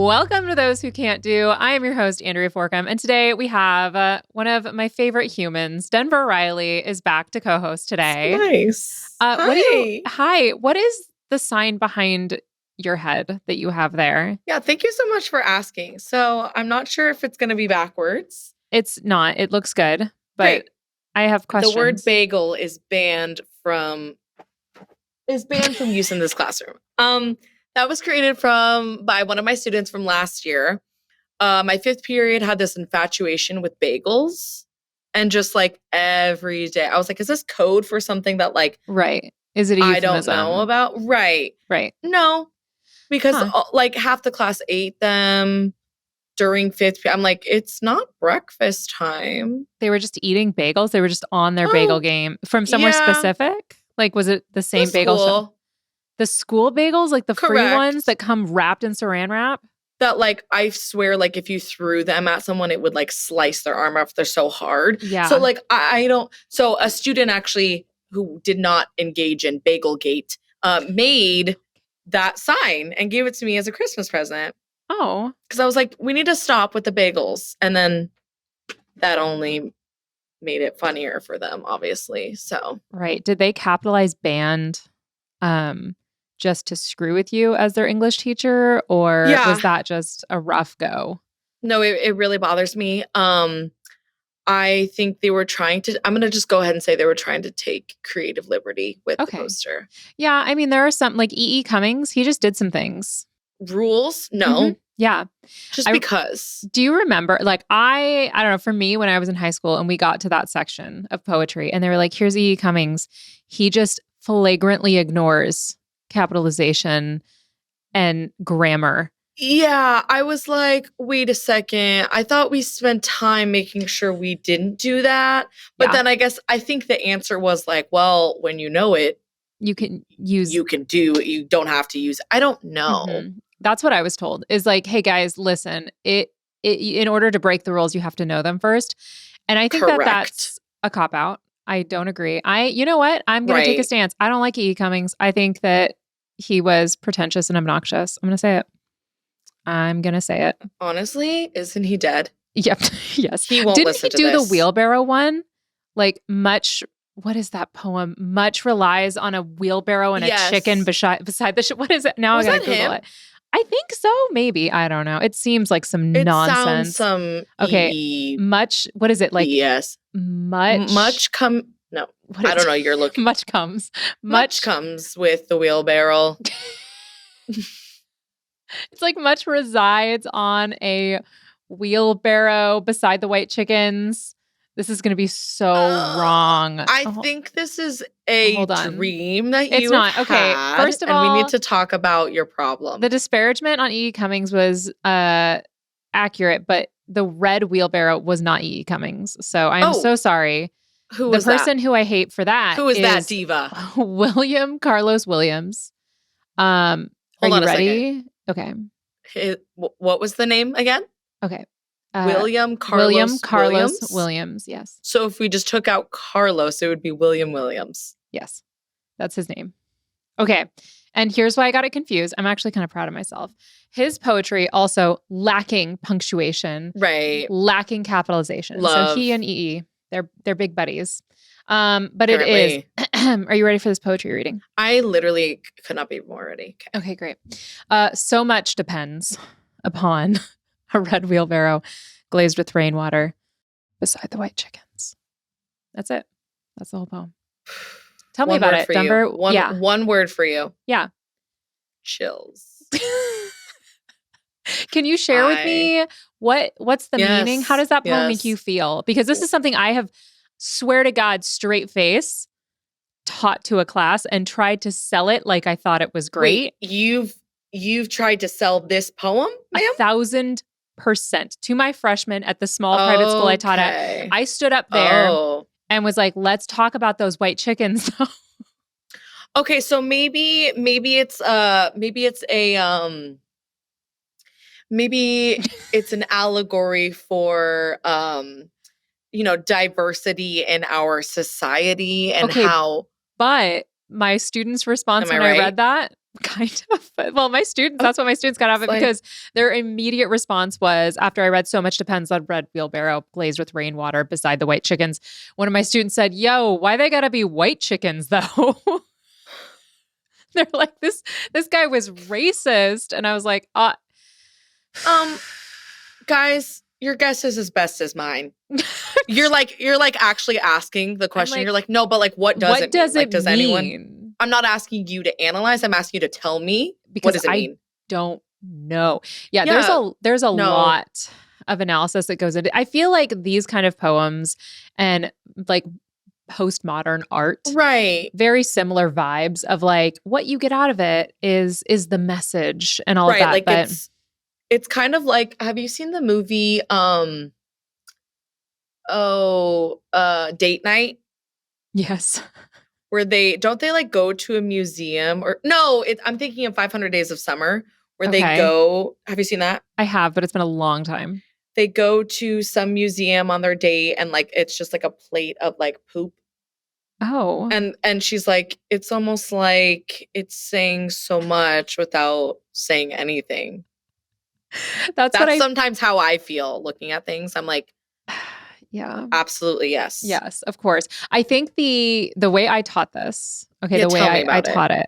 Welcome to Those Who Can't Do. I am your host, Andrea Forkham, and today we have one of my favorite humans, Denver Riley, is back to co-host today. Nice. Hi. What is the sign behind your head that you have there? Yeah, thank you so much for asking. So I'm not sure if it's going to be backwards. It's not. It looks good, but Great. I have questions. The word bagel is banned from use in this classroom. That was created by one of my students from last year. My fifth period had this infatuation with bagels, and just like every day, I was like, "Is this code for something that like right? Is it a euphemism? I don't know about?" Right. No, because like half the class ate them during fifth period. I'm like, it's not breakfast time. They were just eating bagels. They were just on their bagel game from somewhere specific. Like, was it the same bagel shop? The school bagels, like the free ones that come wrapped in saran wrap? That, like, I swear, like, if you threw them at someone, it would, like, slice their arm off. They're so hard. Yeah. So, like, I don't... So, a student actually who did not engage in Bagelgate made that sign and gave it to me as a Christmas present. Oh. Because I was like, we need to stop with the bagels. And then that only made it funnier for them, obviously. So... Right. Did they capitalize banned just to screw with you as their English teacher, or was that just a rough go? No, it really bothers me. I think they were trying to, I'm going to just go ahead and say they were trying to take creative liberty with the poster. Yeah, I mean, there are some, like Cummings, he just did some things. Rules? No. Mm-hmm. Yeah. Just because. Do you remember, like, I don't know, for me, when I was in high school and we got to that section of poetry and they were like, here's Cummings, he just flagrantly ignores capitalization and grammar. Yeah, I was like, wait a second. I thought we spent time making sure we didn't do that. But then I think the answer was like, well, when you know it, you can use. You can do it. You don't have to use it. I don't know. Mm-hmm. That's what I was told, is like, hey guys, listen, in order to break the rules, you have to know them first. And I think that's a cop-out. I don't agree. You know what? I'm going to take a stance. I don't like Cummings. I think that he was pretentious and obnoxious. I'm going to say it. Honestly, isn't he dead? Yep. Yes. He won't listen to this. Didn't he do the wheelbarrow one? Like what is that poem? Much relies on a wheelbarrow and a chicken beside the what is it? Now I got to Google it. I think so. Maybe. I don't know. It seems like some nonsense. Much. What is it like? Yes. Much No, I don't know. You're looking. Much comes with the wheelbarrow. It's like much resides on a wheelbarrow beside the white chickens. This is going to be so wrong. I think this is a dream that it's not. Okay, first of all, we need to talk about your problem. The disparagement on Cummings was accurate, but the red wheelbarrow was not Cummings. So I'm so sorry. Who was the person who I hate for that? Who is that diva? William Carlos Williams. Are you ready? Okay. What was the name again? Okay. William Carlos Williams, yes. So if we just took out Carlos, it would be William Williams. Yes. That's his name. Okay. And here's why I got it confused. I'm actually kind of proud of myself. His poetry also lacking punctuation. Right. Lacking capitalization. Love. So he and they're big buddies. But apparently. It is. Are you ready for this poetry reading? I literally could not be more ready. Okay, great. So much depends upon a red wheelbarrow glazed with rainwater beside the white chickens. That's it. That's the whole poem. Tell me about it, Denver. One word for you. Yeah. Chills. Can you share with me what's the meaning? How does that poem make you feel? Because this is something I have, swear to God, straight face, taught to a class and tried to sell it like I thought it was great. Wait, you've tried to sell this poem, ma'am? 1,000% to my freshmen at the small private school I taught at. I stood up there and was like, let's talk about those white chickens. Okay, so maybe it's an allegory for diversity in our society and how. But my students' response when I read that? Kind of. Well, that's what my students got out of it, because their immediate response was, after I read So Much Depends on Red Wheelbarrow glazed with rainwater beside the white chickens, one of my students said, yo, why they gotta be white chickens though? They're like, this guy was racist. And I was like, guys, your guess is as best as mine. You're like actually asking the question. You're like, no, but like, what does it mean? Like, does anyone? I'm not asking you to analyze. I'm asking you to tell me, because what does it mean? I don't know. Yeah, there's a lot of analysis that goes into it. I feel like these kind of poems and like postmodern art, right? Very similar vibes of like what you get out of it is the message and all of that. Like but it's kind of like, have you seen the movie Date Night? Yes. Where they like go to a museum, or no, I'm thinking of 500 Days of Summer, where they go. Have you seen that? I have, but it's been a long time. They go to some museum on their date, and like it's just like a plate of like poop. Oh. And she's like, it's almost like it's saying so much without saying anything. That's sometimes how I feel looking at things. I'm like, yeah, absolutely. Yes. Yes, of course. I think the way I taught this, the way I taught it,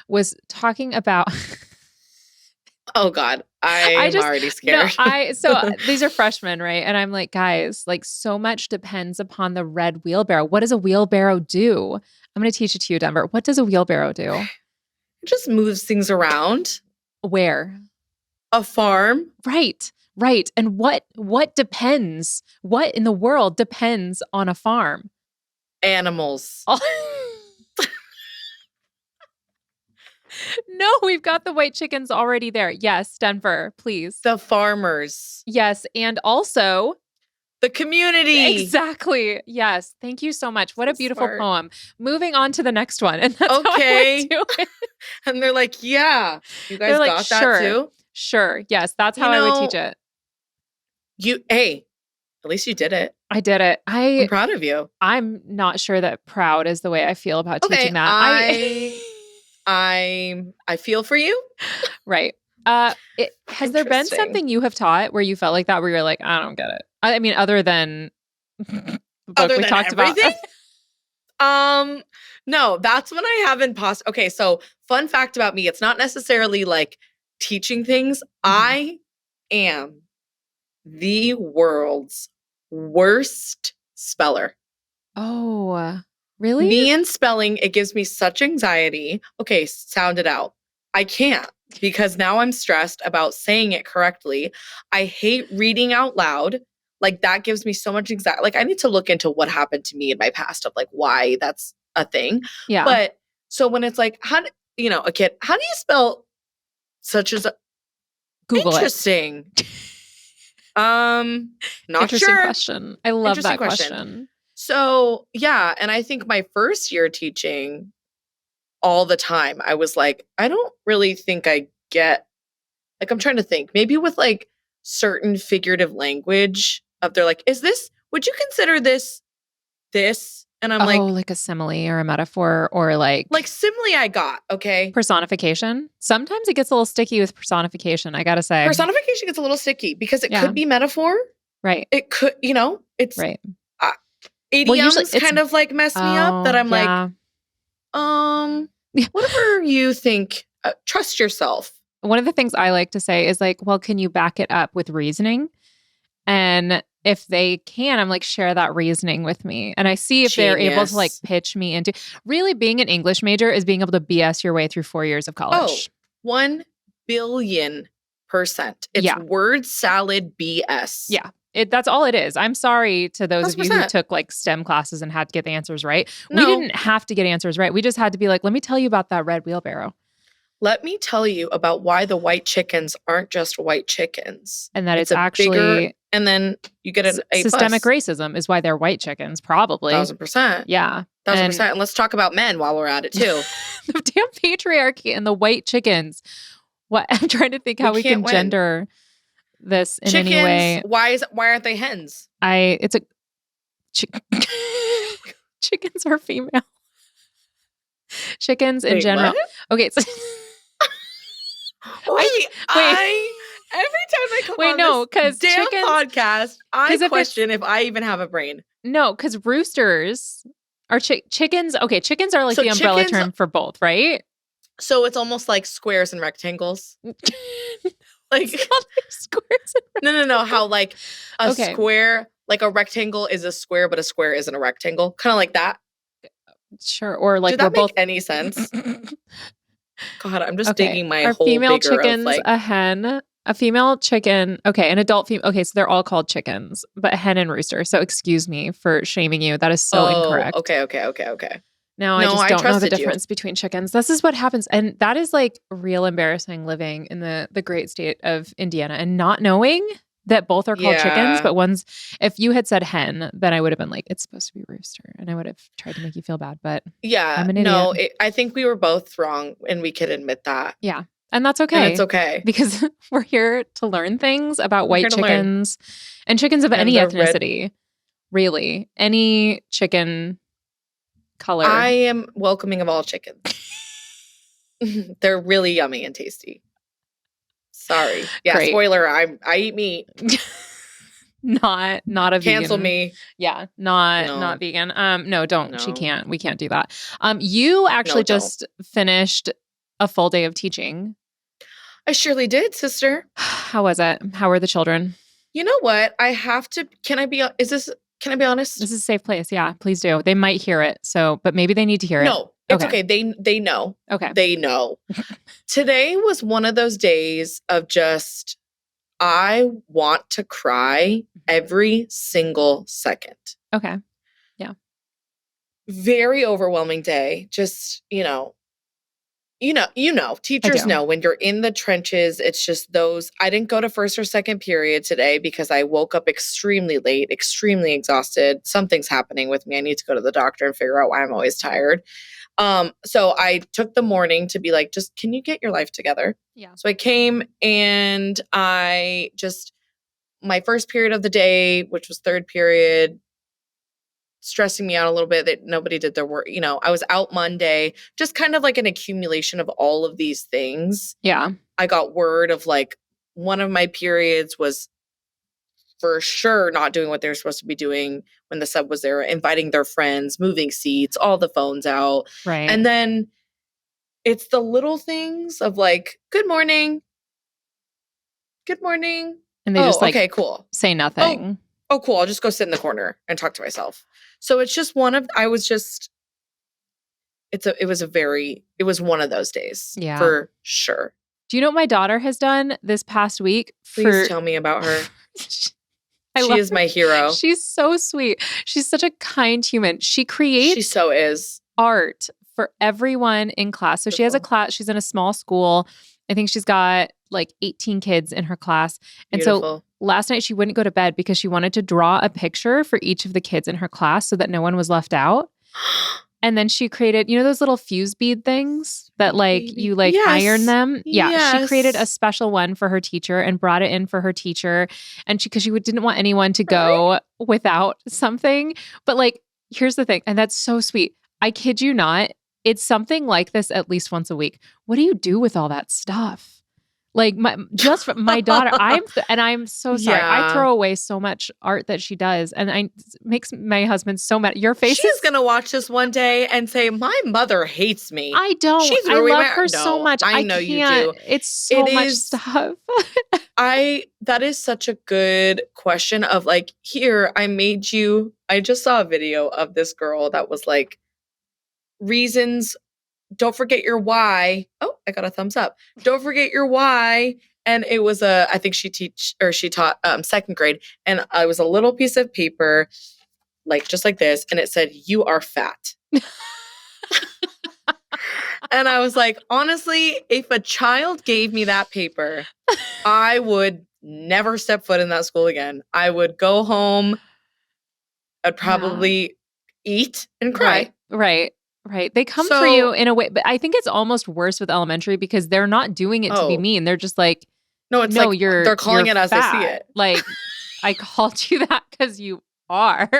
was talking about. Oh God, I'm already scared. No, so these are freshmen, right? And I'm like, guys, like so much depends upon the red wheelbarrow. What does a wheelbarrow do? I'm going to teach it to you, Denver. What does a wheelbarrow do? It just moves things around. Where? A farm. Right. And what depends? What in the world depends on a farm? Animals. No, we've got the white chickens already there. Yes, Denver, please. The farmers. Yes, and also the community. Exactly. Yes. Thank you so much. What a beautiful poem. Moving on to the next one. And that's how I do it. And they're like, yeah, you guys got that too? Sure. Yes, that's how I would teach it. Hey, at least you did it. I did it. I'm proud of you. I'm not sure that proud is the way I feel about teaching that. I feel for you. Right. Has there been something you have taught where you felt like that, where you're like, I don't get it? I mean, other than the book we talked everything? No, that's when I haven't paused. Okay, so fun fact about me, it's not necessarily like teaching things. I am the world's worst speller. Oh, really? Me and spelling, it gives me such anxiety. Okay, sound it out. I can't, because now I'm stressed about saying it correctly. I hate reading out loud. Like that gives me so much anxiety. Like I need to look into what happened to me in my past of like why that's a thing. Yeah. But so when it's like, a kid, how do you spell such as Google interesting? It. Not interesting sure. Question. I love that question. So yeah, and I think my first year teaching, all the time, I was like, I don't really think I get, like, I'm trying to think, maybe with like certain figurative language of they're like, would you consider this? And I'm like a simile or a metaphor or like simile I got, okay. Personification. Sometimes it gets a little sticky with personification, I gotta say. Personification gets a little sticky because it could be metaphor. Right. It could, it's right. Idioms kind of like mess me up that I'm like, whatever you think, trust yourself. One of the things I like to say is like, well, can you back it up with reasoning? And if they can, I'm like, share that reasoning with me. And I see if they're able to like pitch me into really being an English major is being able to BS your way through 4 years of college. 1 billion%. It's word salad BS. Yeah. That's all it is. I'm sorry to those 100%. Of you who took like STEM classes and had to get the answers right. No. We didn't have to get answers right. We just had to be like, let me tell you about that red wheelbarrow. Let me tell you about why the white chickens aren't just white chickens. And that it's actually... and then you get an A+. Systemic racism is why they're white chickens, probably. 1,000%. Yeah. 1,000%. And let's talk about men while we're at it too. The damn patriarchy and the white chickens. What I'm trying to think how we can gender this in chickens, any way. Why aren't they hens? Chickens are female. Chickens in general. What? Okay. So every time I come on this damn podcast, I question if I even have a brain. No, because roosters are chickens. Okay, chickens are like the umbrella term for both, right? So it's almost like squares and rectangles. Like squares. No. How like a square, like a rectangle is a square, but a square isn't a rectangle. Kind of like that. Sure. Or like did that make any sense? God, I'm just digging my whole female bigger chickens, of like a hen, a female chicken. Okay, an adult female. Okay, so they're all called chickens, but a hen and rooster. So excuse me for shaming you. That is so incorrect. Okay. Now I just don't know the difference between chickens. This is what happens. And that is like real embarrassing living in the great state of Indiana and not knowing that both are called chickens, but one's, if you had said hen, then I would have been like, it's supposed to be rooster. And I would have tried to make you feel bad, but I'm an idiot. No, I think we were both wrong and we could admit that. Yeah. And that's okay. And it's okay. Because we're here to learn things about white chickens and chickens of any ethnicity. Really. Any chicken color. I am welcoming of all chickens. They're really yummy and tasty. Sorry. Yeah, great. Spoiler, I eat meat. Not a vegan. Cancel me. Yeah, not vegan. No, don't. No. We can't do that. You actually just finished a full day of teaching. I surely did, sister. How was it? How were the children? You know what? Can I be honest? This is a safe place. Yeah, please do. They might hear it. But maybe they need to hear it. No, it's okay. They know. Okay. They know. Today was one of those days of just, I want to cry every single second. Okay. Yeah. Very overwhelming day. Just, teachers know when you're in the trenches, it's just those. I didn't go to first or second period today because I woke up extremely late, extremely exhausted. Something's happening with me. I need to go to the doctor and figure out why I'm always tired. So I took the morning to be like, just, can you get your life together? Yeah. So I came and my first period of the day, which was third period, stressing me out a little bit that nobody did their work. I was out Monday, just kind of like an accumulation of all of these things. Yeah. I got word of like one of my periods was for sure not doing what they were supposed to be doing when the sub was there, inviting their friends, moving seats, all the phones out. Right. And then it's the little things of like, good morning. Good morning. And they just like, okay, cool. Say nothing. Oh, cool. I'll just go sit in the corner and talk to myself. So it's just it was one of those days. Yeah. For sure. Do you know what my daughter has done this past week? Please tell me about her. She is my hero. She's so sweet. She's such a kind human. She creates She so is. art for everyone in class. So she has a class. She's in a small school. I think she's got like 18 kids in her class. And so last night she wouldn't go to bed because she wanted to draw a picture for each of the kids in her class so that no one was left out. And then she created, those little fuse bead things that you iron them. Yeah. Yes. She created a special one for her teacher and brought it in for her teacher. And because she didn't want anyone to go without something. But here's the thing. And that's so sweet. I kid you not. It's something like this at least once a week. What do you do with all that stuff? My daughter, I'm so sorry. Yeah. I throw away so much art that she does, and it makes my husband so mad. Your face She's gonna watch this one day and say, "My mother hates me." I don't. I love her so much. I know you do. It's so much stuff. That is such a good question of here, I just saw a video of this girl that was like, reasons. Don't forget your why. Oh, I got a thumbs up. Don't forget your why. And it was I think she taught second grade. And it was a little piece of paper, just like this. And it said, "You are fat." And I was like, honestly, if a child gave me that paper, I would never step foot in that school again. I would go home. I'd probably eat and cry. Right. They come for you in a way, but I think it's almost worse with elementary because they're not doing it to be mean. They're just like, they're calling it as they see it. I called you that because you are.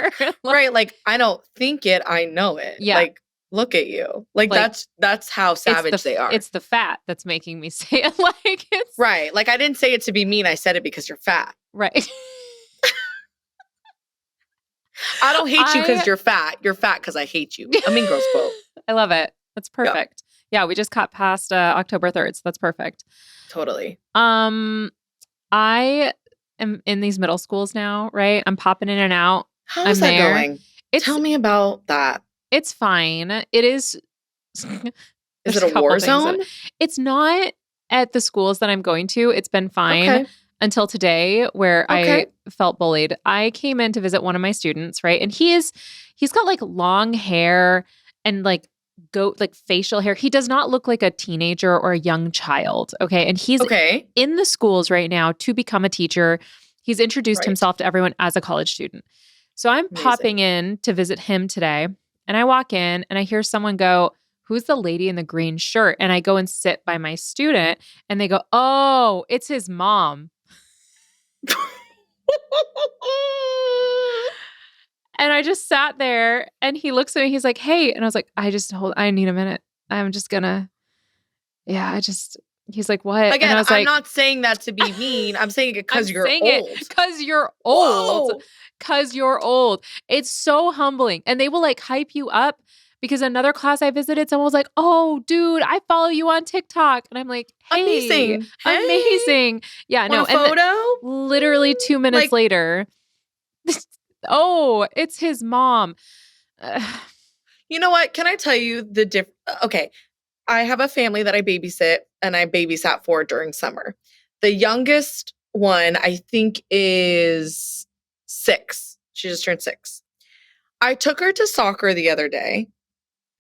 Right. I don't think it, I know it. Yeah. Look at you. Like that's how savage they are. It's the fat that's making me say it. Like it's right. Like I didn't say it to be mean. I said it because you're fat. Right. I don't hate you because you're fat. You're fat because I hate you. A Mean Girls quote. I love it. That's perfect. Yeah, we just got past October 3rd, so that's perfect. Totally. I am in these middle schools now, right? I'm popping in and out. How's that going? Tell me about that. It's fine. It is. Is it a war zone? It's not at the schools that I'm going to. It's been fine until today, where I felt bullied. I came in to visit one of my students, right? And he's got like long hair and like facial hair. He does not look like a teenager or a young child. Okay. And he's in the schools right now to become a teacher. He's introduced himself to everyone as a college student. So I'm popping in to visit him today. And I walk in and I hear someone go, "Who's the lady in the green shirt?" And I go and sit by my student and they go, "Oh, it's his mom." And I just sat there and he looks at me. He's like, "Hey." And I was like, I need a minute. I'm just gonna, he's like, "What?" Again, and I was I'm not saying that to be mean. I'm saying it because you're old. Because you're old. Because you're old. It's so humbling. And they will like hype you up because another class I visited, someone was like, "Oh, dude, I follow you on TikTok." And I'm like, "Hey, amazing. Yeah, Want a photo?" Literally 2 minutes later, "Oh, it's his mom." You know what? Can I tell you the okay. I have a family that I babysit and I babysat for during summer. The youngest one, I think, is 6. She just turned 6. I took her to soccer the other day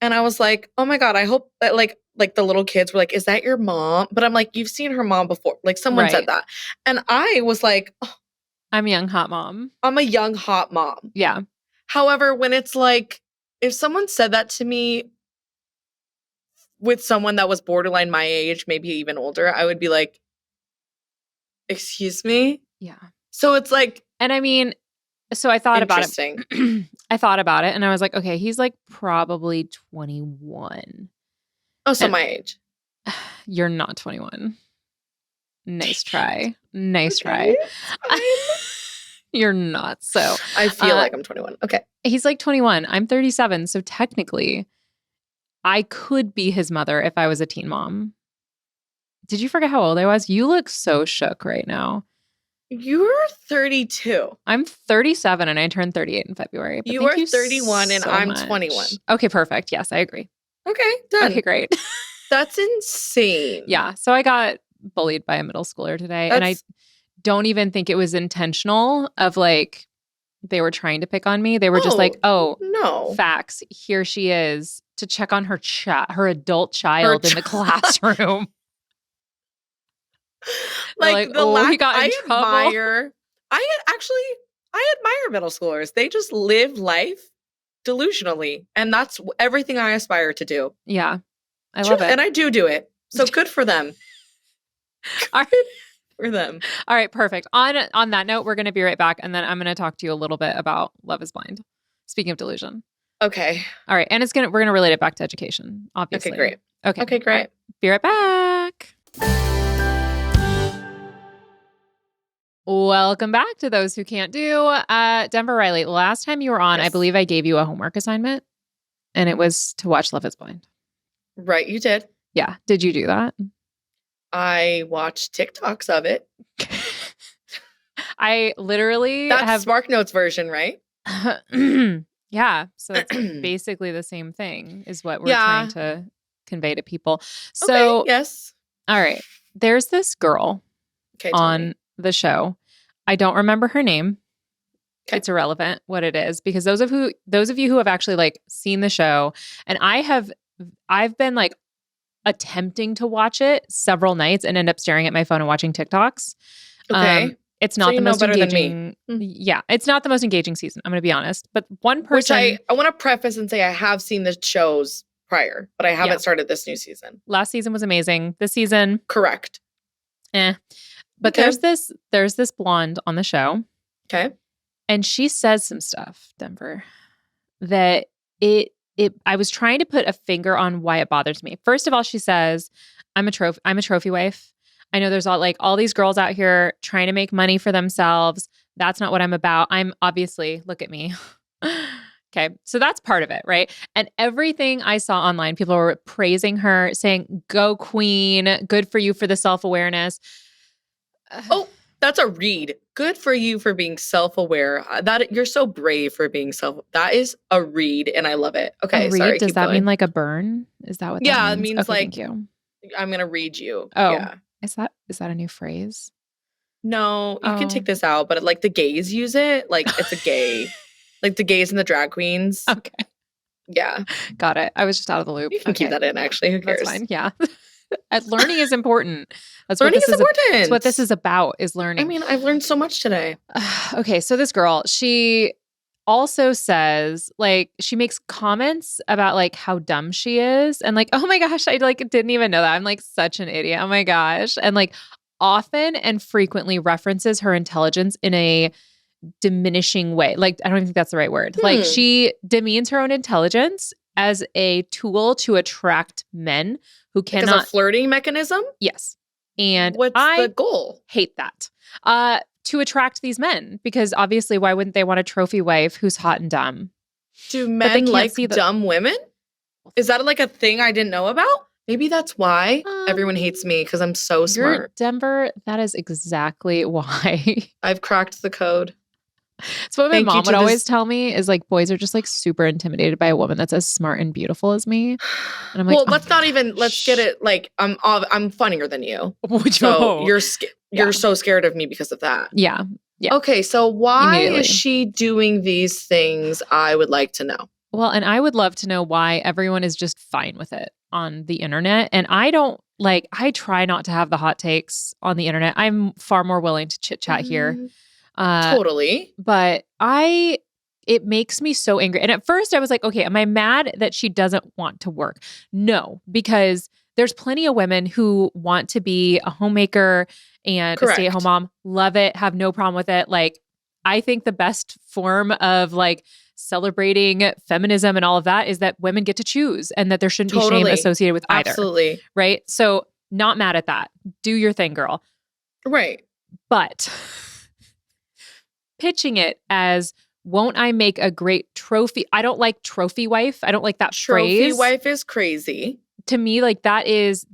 and I was like, "Oh my God, I hope that like the little kids were like, 'Is that your mom?' But I'm like, 'You've seen her mom before.'" Like someone said that. And I was like, "Oh, I'm a young hot mom." I'm a young hot mom. Yeah. However, when it's like, if someone said that to me with someone that was borderline my age, maybe even older, I would be like, "Excuse me?" Yeah. So it's like, and I mean, so I thought about it. I thought about it and I was like, okay, he's like probably 21. Oh, so my age. You're not 21. Nice try. Nice try. You're not. So I feel like I'm 21. Okay. He's like 21. I'm 37. So technically, I could be his mother if I was a teen mom. Did you forget how old I was? You look so shook right now. You're 32. I'm 37 and I turned 38 in February. But you are 31 and I'm 21. Okay, perfect. Yes, I agree. Okay, done. Okay, great. That's insane. Yeah. So I got bullied by a middle schooler today. And I don't even think it was intentional of like, they were trying to pick on me. They were just like, "Oh, no, facts. Here she is," to check on her adult child in the classroom. Like he got in trouble. I admire middle schoolers. They just live life delusionally. And that's everything I aspire to do. Yeah. I love it. And I do it. So good for them. All right. For them. All right, perfect. On that note, we're going to be right back. And then I'm going to talk to you a little bit about Love is Blind. Speaking of delusion. Okay. All right. And we're going to relate it back to education, obviously. Okay, great. Okay, great. Right. Be right back. Welcome back to Those Who Can't Do. Denver Riley, last time you were on, I believe I gave you a homework assignment and it was to watch Love is Blind. Right, you did. Yeah. Did you do that? I watched TikToks of it. I literally That's SparkNotes version, right? Yeah. So it's basically the same thing is what we're trying to convey to people. So, okay, yes. All right. There's this girl on the show. I don't remember her name. Okay. It's irrelevant what it is because those of you who have actually like seen the show, and I've been like attempting to watch it several nights and end up staring at my phone and watching TikToks. Okay. It's not the most engaging. Yeah. It's not the most engaging season. I'm going to be honest. But one person. Which I want to preface and say I have seen the shows prior, but I haven't started this new season. Last season was amazing. This season. Correct. But there's this blonde on the show. Okay. And she says some stuff, Denver, that it I was trying to put a finger on why it bothers me. First of all, she says, I'm a trophy wife. I know there's all these girls out here trying to make money for themselves. That's not what I'm about. I'm obviously, look at me. Okay. So that's part of it, right? And everything I saw online, people were praising her, saying, go queen, good for you for the self-awareness. Oh, that's a read. Good for you for being self-aware. That you're so brave for being that is a read, and I love it. Okay, sorry. Does that mean like a burn? Is that what that means? Yeah, it means okay, like, thank you. I'm going to read you. Oh, yeah. Is that a new phrase? No, you can take this out, but like the gays use it. Like it's a gay, like the gays and the drag queens. Okay. Yeah. Got it. I was just out of the loop. You can keep that in, actually. Who cares? That's fine. Yeah. Learning is important. Learning is important. That's what this is about, is learning. I mean, I've learned so much today. Okay. So this girl, she also says, like, she makes comments about like how dumb she is. And like, oh my gosh, I like didn't even know that. I'm like such an idiot. Oh my gosh. And like often and frequently references her intelligence in a diminishing way. Like, I don't even think that's the right word. Like, she demeans her own intelligence as a tool to attract men who cannot. Like as a flirting mechanism? Yes. And what's the goal? Hate that. To attract these men, because obviously, why wouldn't they want a trophy wife who's hot and dumb? Do men like dumb women? Is that like a thing I didn't know about? Maybe that's why everyone hates me, because I'm so smart. Denver, that is exactly why. I've cracked the code. It's what my mom would always tell me, is like boys are just like super intimidated by a woman that's as smart and beautiful as me. And I'm like, well, let's get it. Like I'm funnier than you. So you're so scared of me because of that. Yeah. Yeah. Okay. So why is she doing these things? I would like to know. Well, and I would love to know why everyone is just fine with it on the internet. And I try not to have the hot takes on the internet. I'm far more willing to chit chat here. Totally. But it makes me so angry. And at first I was like, okay, am I mad that she doesn't want to work? No, because there's plenty of women who want to be a homemaker and a stay-at-home mom. Love it. Have no problem with it. Like, I think the best form of like celebrating feminism and all of that is that women get to choose, and that there shouldn't be shame associated with either. Absolutely. Right? So not mad at that. Do your thing, girl. Right. But pitching it as, won't I make a great trophy? I don't like trophy wife. I don't like that phrase. Trophy wife is crazy. To me, like that is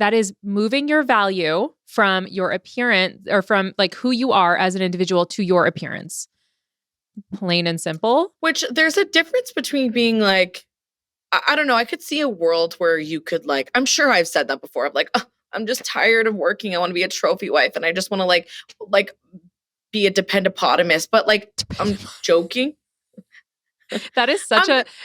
moving your value from your appearance, or from like who you are as an individual, to your appearance. Plain and simple. Which there's a difference between being like, I don't know, I could see a world where you could like, I'm sure I've said that before. I'm like, I'm just tired of working. I want to be a trophy wife, and I just want to like be a dependapotomus. But like, I'm joking. That is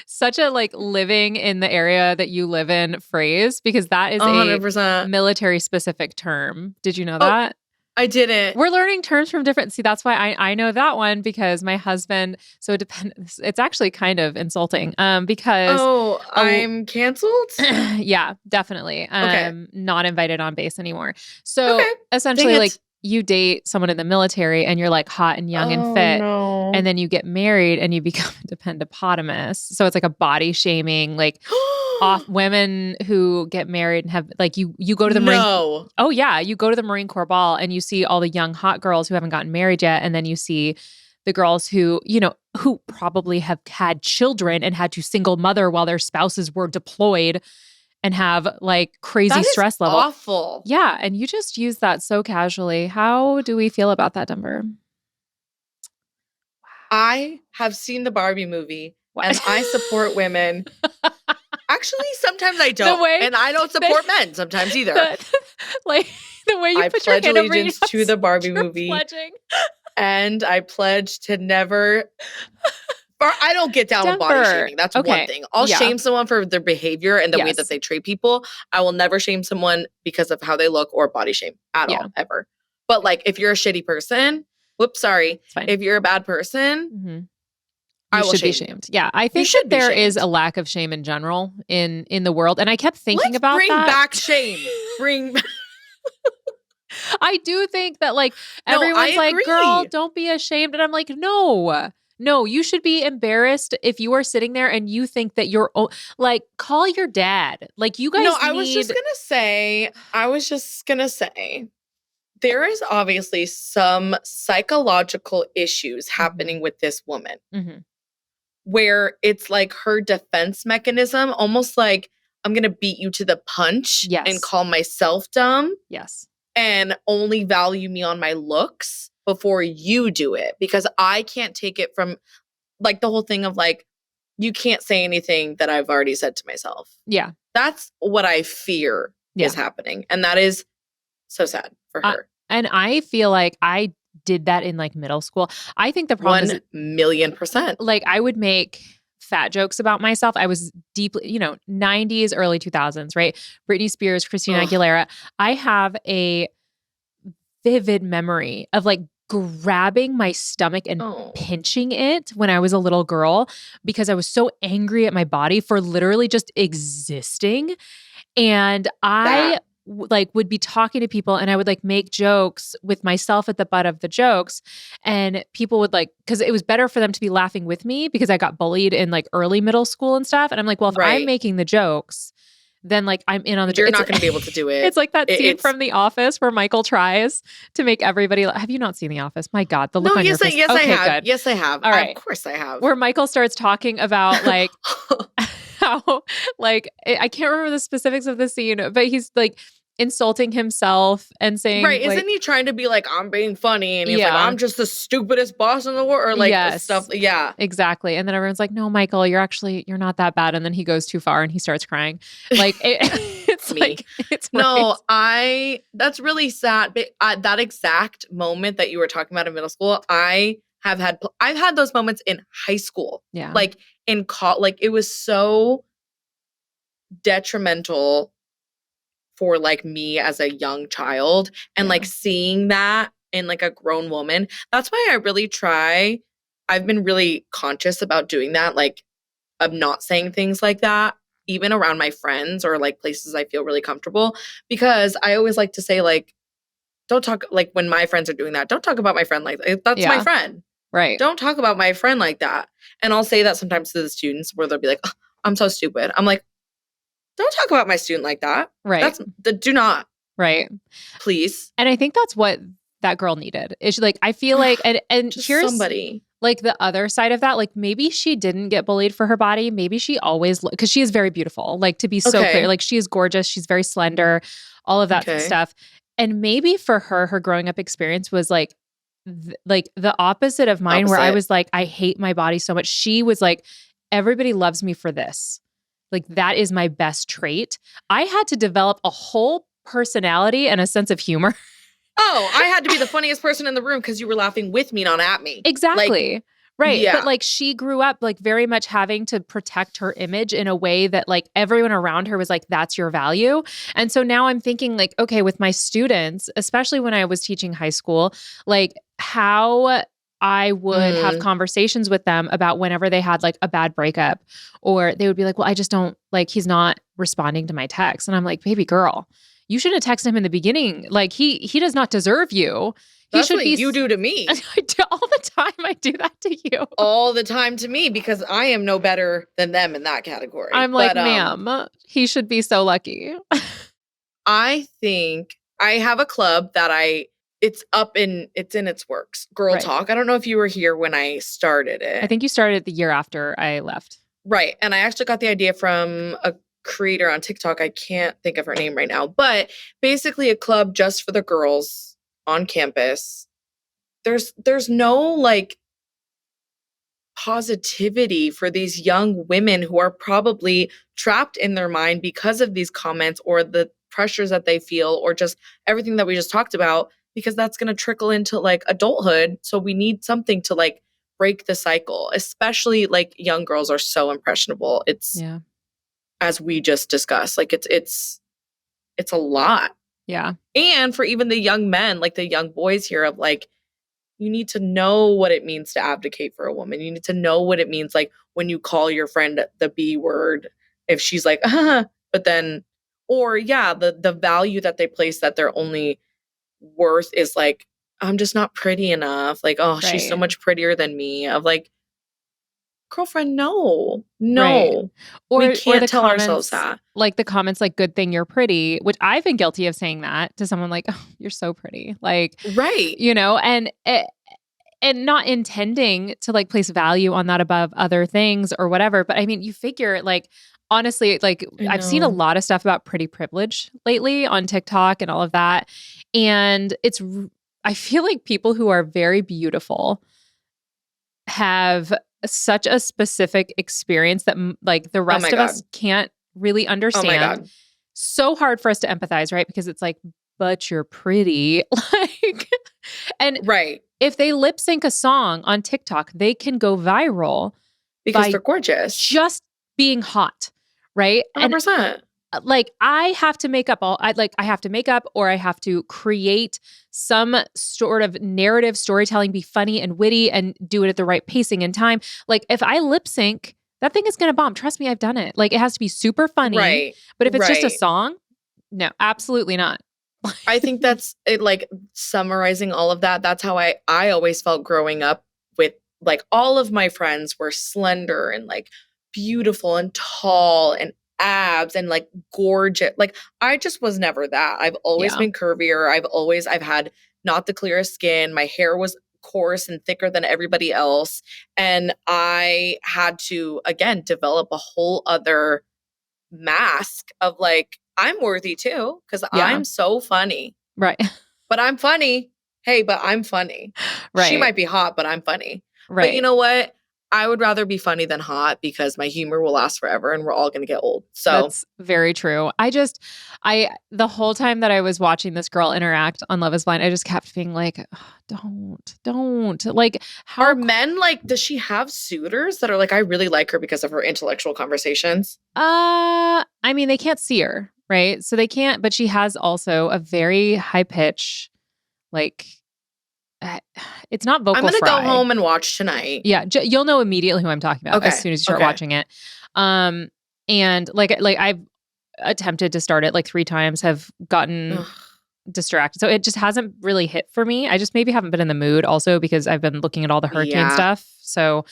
such a like living in the area that you live in phrase, because that is 100%. A military specific term. Did you know that? I didn't. We're learning terms from different. See, that's why I know that one, because my husband. So it's actually kind of insulting. Because I'm canceled. Yeah, definitely. Okay. Not invited on base anymore. So essentially, like, you date someone in the military and you're like hot and young and fit. No. And then you get married and you become a dependapotomus. So it's like a body shaming, like off women who get married and have like you go to the Marine. Oh yeah. You go to the Marine Corps ball and you see all the young hot girls who haven't gotten married yet. And then you see the girls who, who probably have had children and had to single mother while their spouses were deployed, and have like crazy stress level. Awful. Yeah. And you just use that so casually. How do we feel about that, Denver? I have seen the Barbie movie and I support women. Actually, sometimes I don't. And I don't support men sometimes either. Like the way you put your hand over your allegiance to the Barbie movie. Pledging. And I pledge to never... Or I don't get down with body shaming. That's one thing. I'll shame someone for their behavior and the way that they treat people. I will never shame someone because of how they look or body shame at all, ever. But like, if you're a shitty person, if you're a bad person, I will be shamed. Yeah, I think that there is a lack of shame in general in the world, and I kept thinking about that. Bring back shame. I do think that like everyone's like, girl, don't be ashamed. And I'm like, no, No, you should be embarrassed if you are sitting there and you think that you're like, call your dad. Like, you guys I was just gonna say, there is obviously some psychological issues happening with this woman where it's like her defense mechanism, almost like I'm going to beat you to the punch and call myself dumb. Yes. And only value me on my looks before you do it, because I can't take it from like the whole thing of like, you can't say anything that I've already said to myself. Yeah. That's what I fear is happening. And that is so sad for her. And I feel like I did that in like middle school. I think the problem is 1,000,000%. Like, I would make fat jokes about myself. I was deeply, 90s, early 2000s, right? Britney Spears, Christina Aguilera. I have a vivid memory of like grabbing my stomach and pinching it when I was a little girl because I was so angry at my body for literally just existing. And I would be talking to people and I would like make jokes with myself at the butt of the jokes, and people would like, because it was better for them to be laughing with me because I got bullied in like early middle school and stuff. And I'm like, well, if I'm making the jokes, then like I'm in on the joke. You're not going to be able to do it. It's like that scene from The Office where Michael tries to make everybody have you not seen The Office? My God, the look on your face. Yes, okay, I have. Good. Yes, I have. All right. Of course I have. Where Michael starts talking about like how like I can't remember the specifics of the scene, but he's like insulting himself and saying, right? Isn't he trying to be like, I'm being funny, and he's like, I'm just the stupidest boss in the world, or like stuff? Yeah, exactly. And then everyone's like, no, Michael, you're not that bad. And then he goes too far and he starts crying. Like it's me. Like, it's no, that's really sad. But that exact moment that you were talking about in middle school, I've had those moments in high school. Yeah, like in like it was so detrimental for like me as a young child, and like seeing that in like a grown woman. That's why I've been really conscious about doing that, like of not saying things like that, even around my friends or like places I feel really comfortable, because I always like to say like, don't talk, like when my friends are doing that, don't talk about my friend like that. That's my friend. Right. Don't talk about my friend like that. And I'll say that sometimes to the students where they'll be like, oh, I'm so stupid. I'm like, don't talk about my student like that. Right. Do not. Right. Please. And I think that's what that girl needed. It's like, I feel like, and just here's somebody. Like the other side of that, like maybe she didn't get bullied for her body. Maybe she always, because she is very beautiful. Like, to be so clear, like she is gorgeous. She's very slender, all of that stuff. And maybe for her growing up experience was like, like the opposite of mine, where I was like, I hate my body so much. She was like, everybody loves me for this. Like, that is my best trait. I had to develop a whole personality and a sense of humor. Oh, I had to be the funniest person in the room because you were laughing with me, not at me. Exactly. Like, right. Yeah. But like she grew up like very much having to protect her image in a way that like everyone around her was like, that's your value. And so now I'm thinking like, okay, with my students, especially when I was teaching high school, like how I would have conversations with them about whenever they had like a bad breakup, or they would be like, well, I just don't like, he's not responding to my text. And I'm like, baby girl, you shouldn't have texted him in the beginning. Like he does not deserve you. That's what you do to me. I do all the time. I do that to you. All the time to me, because I am no better than them in that category. I'm like, ma'am, he should be so lucky. I think I have a club that it's in its works. Girl Talk. I don't know if you were here when I started it. I think you started the year after I left. Right. And I actually got the idea from a creator on TikTok. I can't think of her name right now, but basically a club just for the girls on campus. There's no like positivity for these young women who are probably trapped in their mind because of these comments or the pressures that they feel, or just everything that we just talked about, because that's going to trickle into like adulthood. So we need something to like break the cycle, especially like young girls are so impressionable. It's as we just discussed, like it's a lot. Yeah. And for even the young men, like the young boys here, of like, you need to know what it means to abdicate for a woman. You need to know what it means, like when you call your friend the B word, if she's like, but then, or the value that they place, that their only worth is like, I'm just not pretty enough. Like, oh, she's so much prettier than me. Of like, girlfriend, no. Right. We can't the tell comments, ourselves that. Like the comments like, good thing you're pretty, which I've been guilty of saying that to someone like, oh, you're so pretty. Like, right. You know, and not intending to like place value on that above other things or whatever. But I mean, you figure like, honestly, like I've seen a lot of stuff about pretty privilege lately on TikTok and all of that. And I feel like people who are very beautiful have such a specific experience that like the rest of us can't really understand. Oh my God. So hard for us to empathize, right? Because it's like, but you're pretty. Like, and right. If they lip sync a song on TikTok, they can go viral because they're gorgeous. Just being hot, right? 100%. And like I have to make up or I have to create some sort of narrative storytelling, be funny and witty and do it at the right pacing and time. Like if I lip sync, that thing is going to bomb. Trust me, I've done it. Like it has to be super funny. Right. But if it's just a song, no, absolutely not. I think that's it, like summarizing all of that. That's how I always felt growing up with like all of my friends were slender and like beautiful and tall and abs and like gorgeous. Like I just was never that. I've always been curvier. I've had not the clearest skin. My hair was coarse and thicker than everybody else. And I had to, again, develop a whole other mask of like, I'm worthy too, because I'm so funny. Right. But I'm funny. Hey, but I'm funny. Right. She might be hot, but I'm funny. Right. But you know what? I would rather be funny than hot because my humor will last forever and we're all going to get old. So that's very true. The whole time that I was watching this girl interact on Love is Blind, I just kept being like, oh, don't. Like, how are men like, does she have suitors that are like, I really like her because of her intellectual conversations? I mean, they can't see her, right? So they can't, but she has also a very high pitch, like, it's not vocal I'm going to fry. go home and watch tonight. Yeah. You'll know immediately who I'm talking about as soon as you start watching it. And like I've attempted to start it like 3 times, have gotten distracted. So it just hasn't really hit for me. I just maybe haven't been in the mood also because I've been looking at all the hurricane stuff. So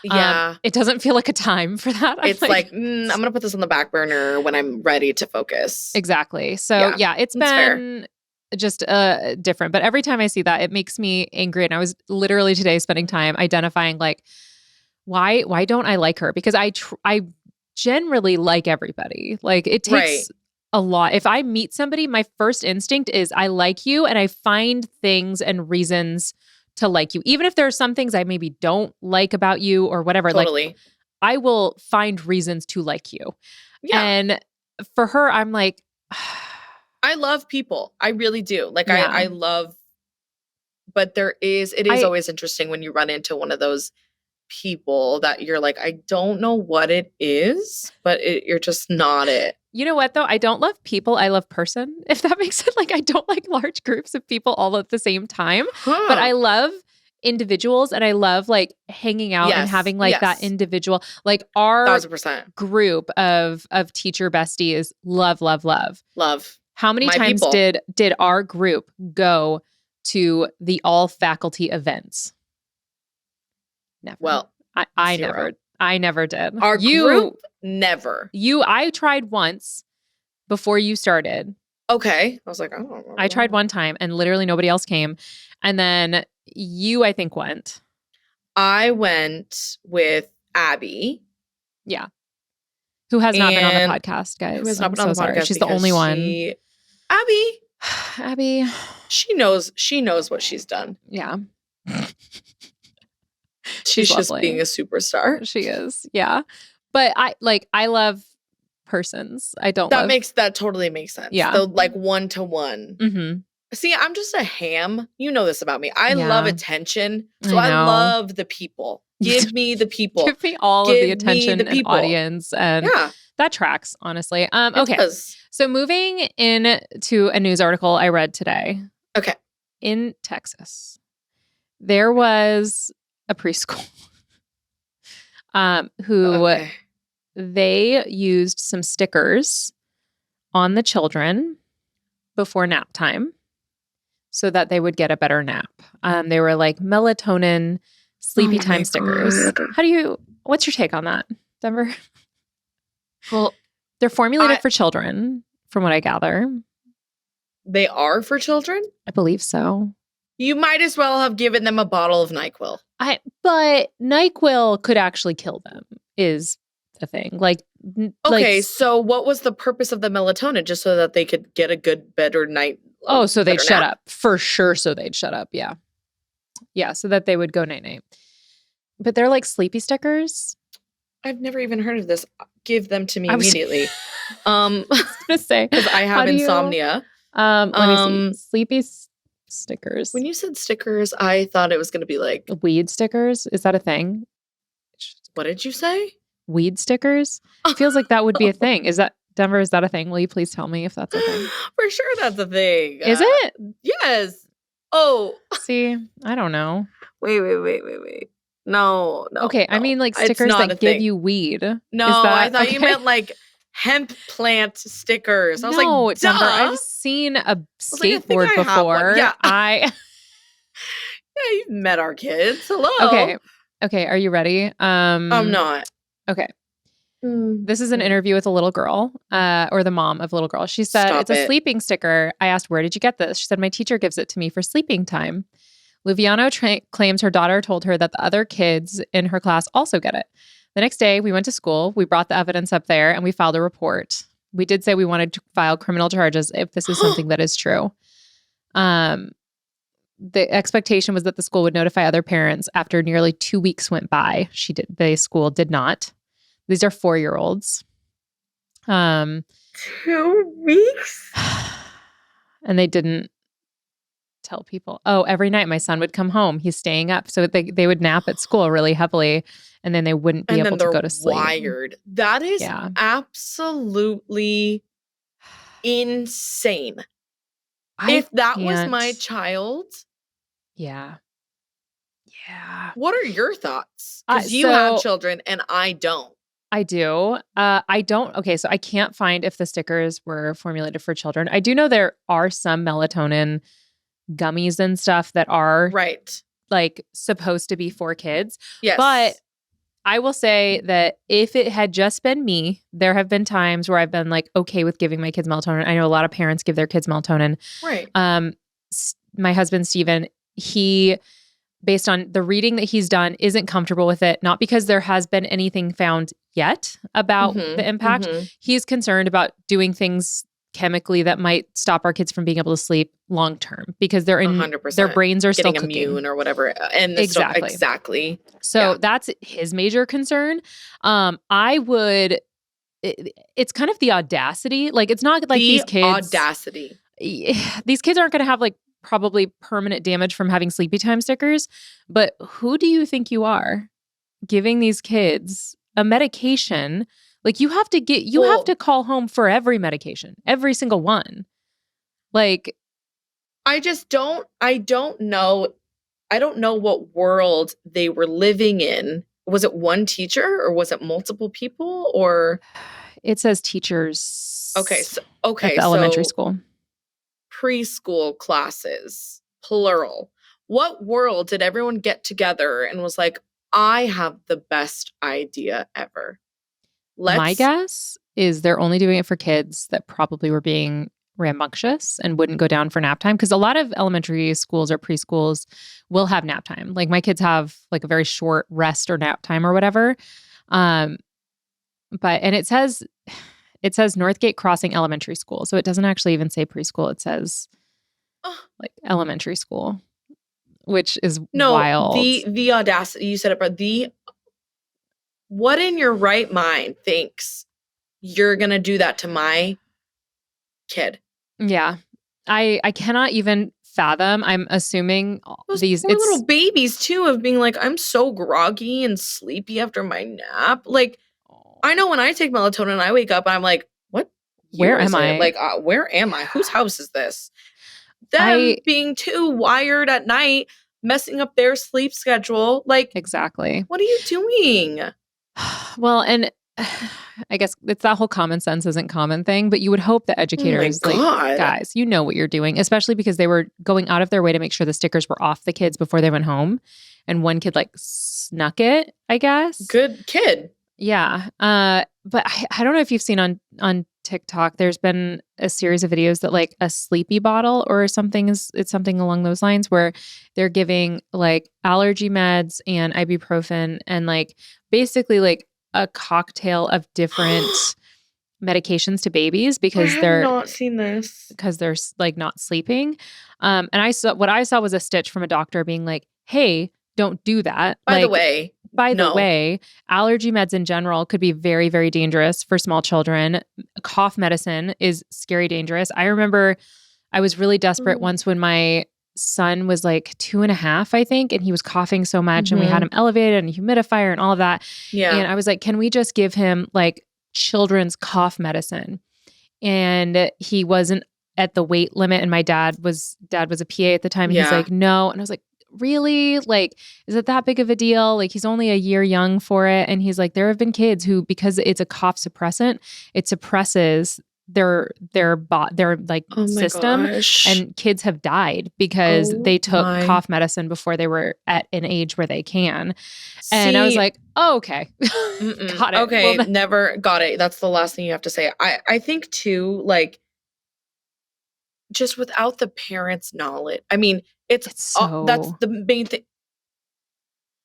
it doesn't feel like a time for that. It's like I'm going to put this on the back burner when I'm ready to focus. Exactly. So it's been fair. Just different. But every time I see that, it makes me angry. And I was literally today spending time identifying like, why don't I like her? Because I generally like everybody. Like it takes a lot. If I meet somebody, my first instinct is I like you and I find things and reasons to like you. Even if there are some things I maybe don't like about you or whatever. Totally. Like I will find reasons to like you. Yeah. And for her, I'm like, I love people. I really do. Like I love, but it is always interesting when you run into one of those people that you're like, I don't know what it is, but you're just not it. You know what though? I don't love people. I love person, if that makes sense. Like I don't like large groups of people all at the same time, but I love individuals and I love like hanging out and having like that individual, like our 1,000% group of teacher besties, love. How many times did our group go to the all faculty events? Never. Well, I never did. Our group never. I tried once before you started. Okay. I was like, oh. I tried one time and literally nobody else came. And then you, I think, went. I went with Abby. Yeah. Who has not been on the podcast, guys. Who has not been on the podcast. She's the only one. Abby. She knows what she's done. Yeah. She's just being a superstar. She is. Yeah. But I love persons. I don't that totally makes sense. Yeah. So like one-to-one. Mm-hmm. See, I'm just a ham. You know this about me. I love attention. So I love the people. Give me the people. Give me all of the attention and audience. And that tracks, honestly. Okay. So moving into a news article I read today. Okay. In Texas, there was a preschool who they used some stickers on the children before nap time so that they would get a better nap. They were like melatonin sleepy time stickers. How do you What's your take on that, Denver? Well, they're formulated for children, from what I gather. They are for children? I believe so. You might as well have given them a bottle of NyQuil. But NyQuil could actually kill them, is the thing. Okay, so what was the purpose of the melatonin? Just so that they could get a good, better night? So they'd shut up. For sure, so they'd shut up, yeah. Yeah, so that they would go night-night. But they're like sleepy stickers. I've never even heard of this. Give them to me immediately. I was going to say. Because I have insomnia. Let me see. Sleepy stickers. When you said stickers, I thought it was going to be like... Weed stickers? Is that a thing? What did you say? Weed stickers? It feels like that would be a thing. Denver, is that a thing? Will you please tell me if that's a thing? For sure that's a thing. Is it? Yes. Oh. See, I don't know. Wait. No. Okay, no. I mean like stickers that give you weed. No, I thought you meant like hemp plant stickers. I was like, duh. Denver, I've seen a skateboard before. Yeah. Yeah, you've met our kids. Hello. Okay, are you ready? I'm not. Okay. This is an interview with a little girl, or the mom of a little girl. She said, it's a sleeping sticker. I asked, where did you get this? She said, my teacher gives it to me for sleeping time. Luviano claims her daughter told her that the other kids in her class also get it. The next day, we went to school. We brought the evidence up there, and we filed a report. We did say we wanted to file criminal charges if this is something that is true. The expectation was that the school would notify other parents after nearly 2 weeks went by. The school did not. These are 4-year-olds. 2 weeks? And they didn't tell people. Oh, every night my son would come home. He's staying up. So they would nap at school really heavily, and then they wouldn't be able to go to sleep. Wired. That is absolutely insane. If that was my child. Yeah. What are your thoughts? Because you have children and I don't. I do. I don't. Okay, so I can't find if the stickers were formulated for children. I do know there are some melatonin gummies and stuff that are like supposed to be for kids. Yes. But I will say that if it had just been me, there have been times where I've been like okay with giving my kids melatonin. I know a lot of parents give their kids melatonin. Right. My husband, Steven, he, based on the reading that he's done, isn't comfortable with it. Not because there has been anything found yet about the impact. He's concerned about doing things chemically that might stop our kids from being able to sleep long term because they're in 100%. Their brains are still immune or whatever. And exactly. So that's his major concern. I would. It's kind of the audacity. Like it's not like these kids. Audacity. These kids aren't going to have like probably permanent damage from having sleepy time stickers. But who do you think you are giving these kids a medication? Like you have to call home for every medication, every single one. Like, I don't know what world they were living in. Was it one teacher or was it multiple people or? It says teachers. Okay. At the elementary school. Preschool classes, plural. What world did everyone get together and was like, I have the best idea ever? My guess is they're only doing it for kids that probably were being rambunctious and wouldn't go down for nap time. Because a lot of elementary schools or preschools will have nap time. Like my kids have like a very short rest or nap time or whatever. And it says Northgate Crossing Elementary School. So it doesn't actually even say preschool. It says like elementary school, which is wild. The audacity, you said it, but what in your right mind thinks you're going to do that to my kid? Yeah. I cannot even fathom. I'm assuming these poor little babies too of being like, I'm so groggy and sleepy after my nap. Like, I know when I take melatonin, I wake up and I'm like, what? Where am I? Like, where am I? Whose house is this? Them being too wired at night, messing up their sleep schedule. Like, exactly. What are you doing? Well, and I guess it's that whole common sense isn't common thing, but you would hope that educators, guys, you know what you're doing, especially because they were going out of their way to make sure the stickers were off the kids before they went home. And one kid snuck it, I guess. Good kid. Yeah. But I don't know if you've seen on TikTok, there's been a series of videos that a sleepy bottle or it's something along those lines where they're giving allergy meds and ibuprofen and basically a cocktail of different medications to babies because they're not seen this because they're not sleeping. And what I saw was a stitch from a doctor being like, hey, don't do that. By the way, allergy meds in general could be very, very dangerous for small children. Cough medicine is scary dangerous. I remember I was really desperate once when my son was 2.5, I think, and he was coughing so much and we had him elevated and a humidifier and all of that. Yeah. And I was like, can we just give him children's cough medicine? And he wasn't at the weight limit. And my dad was a PA at the time. And he's like, no. And I was like, really? Is it that big of a deal? He's only a year young for it. And he's like, there have been kids who, because it's a cough suppressant, it suppresses their system. Gosh. And kids have died because they took cough medicine before they were at an age where they can. And I was like, oh, okay. Got it. Okay. Well, never got it. That's the last thing you have to say. I think too, just without the parents' knowledge. I mean, it's so that's the main thing.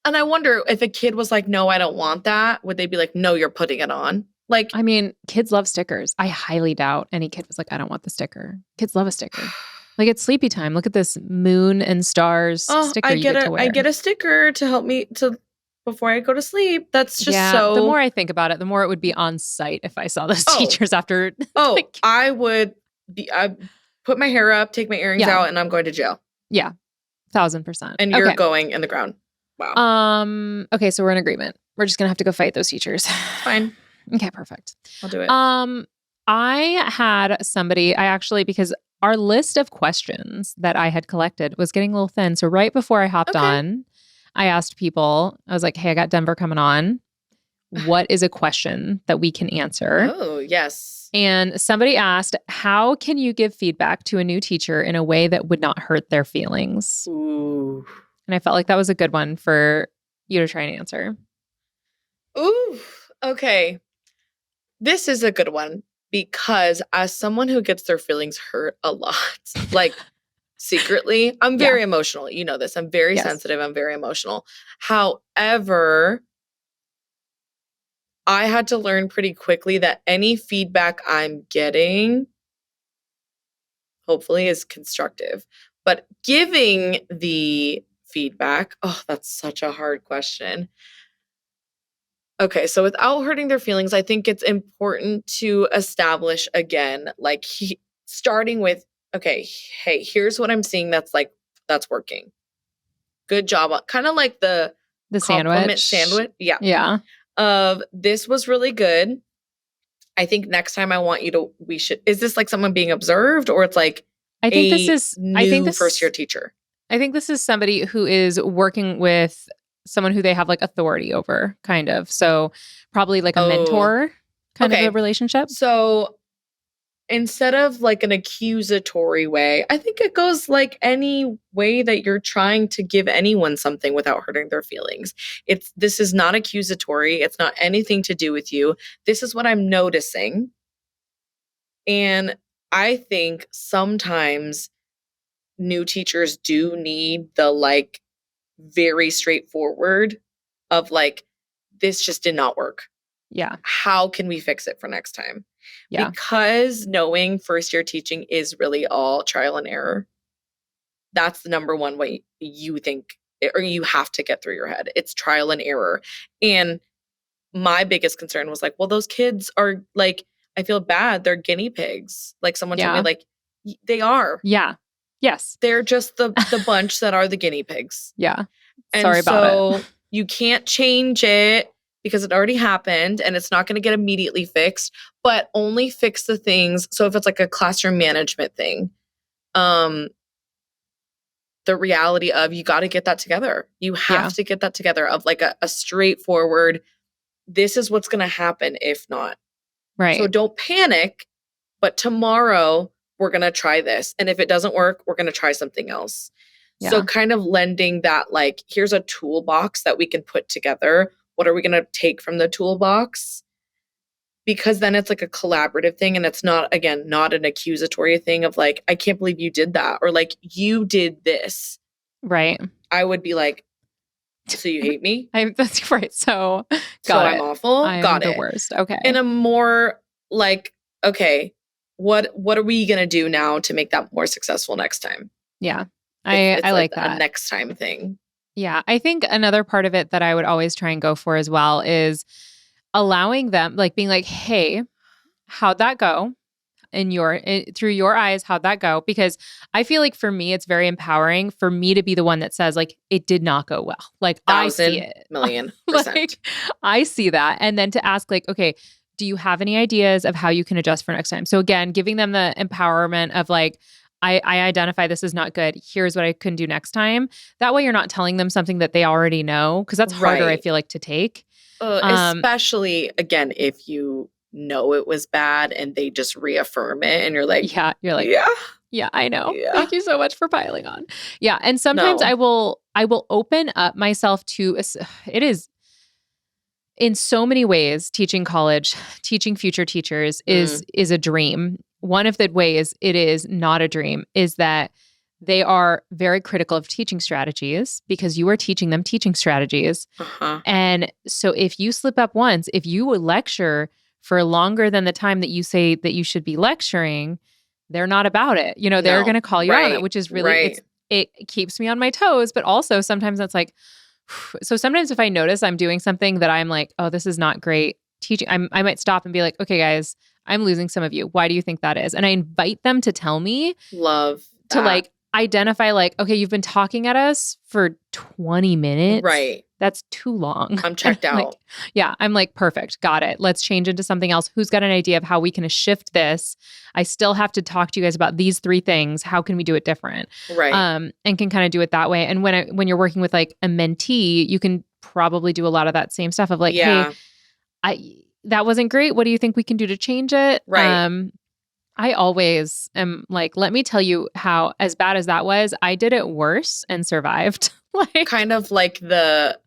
And I wonder if a kid was like, no, I don't want that. Would they be like, no, you're putting it on? I mean, kids love stickers. I highly doubt any kid was like, I don't want the sticker. Kids love a sticker. It's sleepy time. Look at this moon and stars sticker you get to wear. I get a sticker to help me before I go to sleep. That's just the more I think about it, the more it would be on site if I saw those teachers after. I would be. I put my hair up, take my earrings out, and I'm going to jail. Yeah, 1,000%. And you're going in the ground. Wow. Okay, so we're in agreement. We're just gonna have to go fight those teachers. Fine. Okay, perfect. I'll do it. I had somebody, because our list of questions that I had collected was getting a little thin. So right before I hopped on, I asked people, I was like, hey, I got Denver coming on. What is a question that we can answer? Oh, yes. And somebody asked, how can you give feedback to a new teacher in a way that would not hurt their feelings? Ooh. And I felt like that was a good one for you to try and answer. Ooh, okay. This is a good one because as someone who gets their feelings hurt a lot, secretly, I'm very emotional. You know this. I'm very sensitive. I'm very emotional. However, I had to learn pretty quickly that any feedback I'm getting, hopefully, is constructive. But giving the feedback, that's such a hard question. Okay, so without hurting their feelings, I think it's important to establish again, starting with, okay, hey, here's what I'm seeing that's working. Good job. Kind of like the sandwich. Yeah. Yeah. This was really good. I think next time I want you to, is this someone being observed or it's I think this first year teacher? I think this is somebody who is working with someone who they have authority over, kind of. So probably a mentor kind of a relationship. So instead of an accusatory way, I think it goes any way that you're trying to give anyone something without hurting their feelings. This is not accusatory. It's not anything to do with you. This is what I'm noticing. And I think sometimes new teachers do need the very straightforward of this just did not work. Yeah. How can we fix it for next time? Yeah. Because knowing first year teaching is really all trial and error. That's the number one way you think, or you have to get through your head. It's trial and error. And my biggest concern was well, those kids are I feel bad. They're guinea pigs. Someone told me they are. Yeah. Yes. They're just the bunch that are the guinea pigs. Yeah. And sorry about it. You can't change it because it already happened and it's not going to get immediately fixed, but only fix the things. So if it's a classroom management thing, the reality of you got to get that together. You have to get that together of a straightforward, this is what's going to happen if not. Right. So don't panic, but tomorrow we're going to try this. And if it doesn't work, we're going to try something else. Yeah. So kind of lending that, like, here's a toolbox that we can put together. What are we going to take from the toolbox? Because then it's like a collaborative thing. And it's not, again, not an accusatory thing of like, I can't believe you did that. Or like, you did this. Right. I would be like, so you hate me? That's right. So I'm awful? I'm the worst. Okay. In a more like, okay, what are we going to do now to make that more successful next time? Yeah. I like that. A next time thing. Yeah. I think another part of it that I would always try and go for as well is allowing them, like being like, hey, how'd that go? Through your eyes, how'd that go? Because I feel like for me, it's very empowering for me to be the one that says like, it did not go well. Like I see it. 1,000,000,000%. Like I see that. And then to ask like, okay, do you have any ideas of how you can adjust for next time? So again, giving them the empowerment of like, I identify this is not good. Here's what I can do next time. That way you're not telling them something that they already know. Cause that's harder, I feel like, to take. Especially again, if you know it was bad and they just reaffirm it and you're like, yeah, I know. Yeah. Thank you so much for piling on. Yeah. And sometimes I will open up myself to, it is in so many ways, teaching college, teaching future teachers is a dream. One of the ways it is not a dream is that they are very critical of teaching strategies because you are teaching them teaching strategies. Uh-huh. And so if you slip up once, if you would lecture for longer than the time that you say that you should be lecturing, they're not about it. You know, they're going to call you out on it, which is really, it keeps me on my toes. But also sometimes that's like, so sometimes if I notice I'm doing something that I'm like, oh, this is not great teaching, I might stop and be like, okay, guys, I'm losing some of you. Why do you think that is? And I invite them to tell me. Love that. To like identify like, okay, you've been talking at us for 20 minutes. Right. That's too long. I'm checked out. Like, yeah. I'm like, perfect. Got it. Let's change into something else. Who's got an idea of how we can shift this? I still have to talk to you guys about these 3 things. How can we do it different? Right. And can kind of do it that way. And when you're working with like a mentee, you can probably do a lot of that same stuff of like, hey, that wasn't great. What do you think we can do to change it? Right. I always am like, let me tell you how, as bad as that was, I did it worse and survived. Like, kind of like the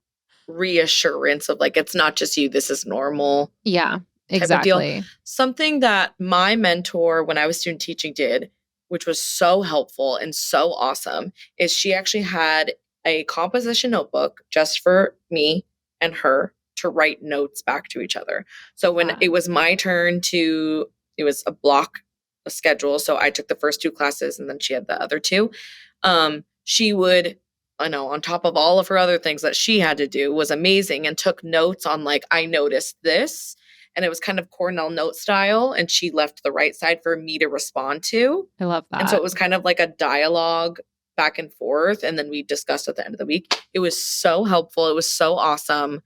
reassurance of like, it's not just you, this is normal. Yeah, exactly. Something that my mentor when I was student teaching did, which was so helpful and so awesome, is she actually had a composition notebook just for me and her to write notes back to each other. So when it was my turn it was a schedule. So I took the first 2 classes and then she had the other 2. She would, on top of all of her other things that she had to do, was amazing and took notes on like, I noticed this. And it was kind of Cornell note style. And she left the right side for me to respond to. I love that. And so it was kind of like a dialogue back and forth. And then we discussed at the end of the week. It was so helpful. It was so awesome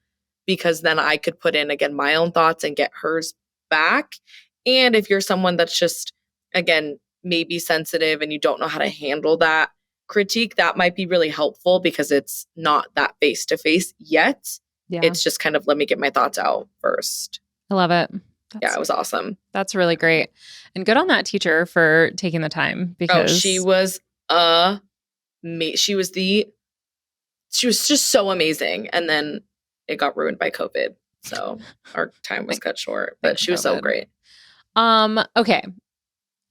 because then I could put in, again, my own thoughts and get hers back. And if you're someone that's just, again, maybe sensitive and you don't know how to handle that critique, that might be really helpful because it's not that face-to-face yet. Yeah. It's just kind of, let me get my thoughts out first. I love it. It was awesome. That's really great. And good on that teacher for taking the time because she was she was just so amazing. And then it got ruined by COVID. So our time was cut short, but she was so great. Okay.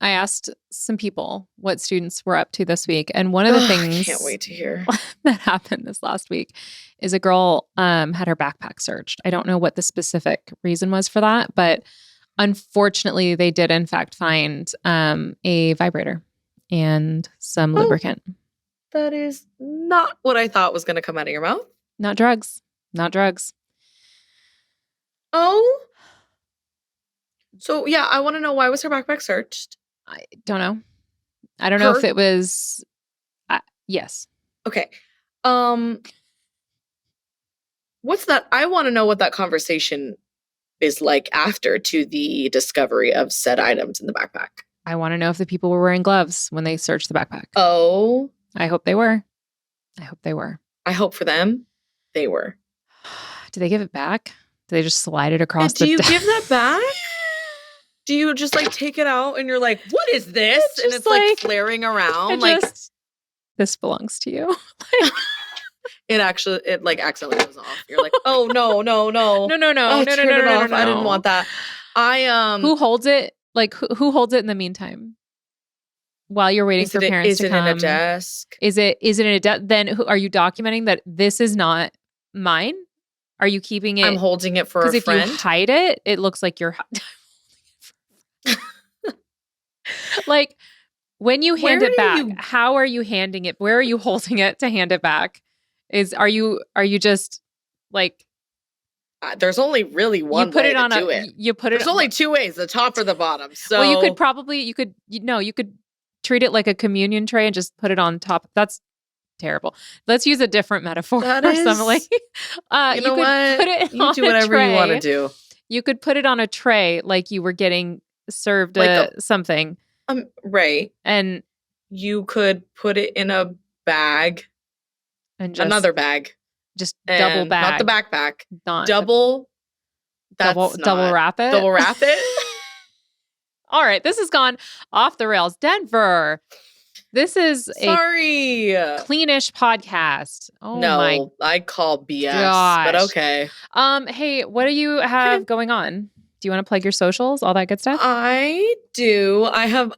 I asked some people what students were up to this week. And one of the things I can't wait to hear that happened this last week is a girl had her backpack searched. I don't know what the specific reason was for that, but unfortunately they did in fact find a vibrator and some lubricant. That is not what I thought was going to come out of your mouth. Not drugs. Not drugs. Oh. So yeah, I want to know, why was her backpack searched? I don't know. I don't know if it was. Yes. Okay. What's that? I want to know what that conversation is like after to the discovery of said items in the backpack. I want to know if the people were wearing gloves when they searched the backpack. Oh. I hope they were. I hope they were. I hope for them they were. Did they give it back? Do they just slide it across do the you desk? give that back? Do you just like take it out and you're like, what is this? And it's like flaring around. This belongs to you. It accidentally goes off. You're like, oh no. No. I didn't want that. Who holds it? Like who holds it in the meantime? While you're waiting for parents to come. Is it in a desk? Is it in a desk? Then are you documenting that this is not mine? Are you keeping it? I'm holding it for a friend. Because if you hide it, it looks like you're like when you hand it back, how are you handing it? Where are you holding it to hand it back? Are you just like there's only really one way to do it. There's only two ways, the top or the bottom. So well, you could treat it like a communion tray and just put it on top. That's terrible. Let's use a different metaphor or something. You know what? Put it you do whatever you want to do. You could put it on a tray like you were getting served something. Right. And you could put it in a bag. And another bag. Just double bag. Not the backpack. Double wrap it. Double wrap it. All right. This has gone off the rails. Denver. This is a cleanish podcast. Oh no, I call BS. Gosh. But okay. Hey, what do you have going on? Do you want to plug your socials, all that good stuff? I do. I have,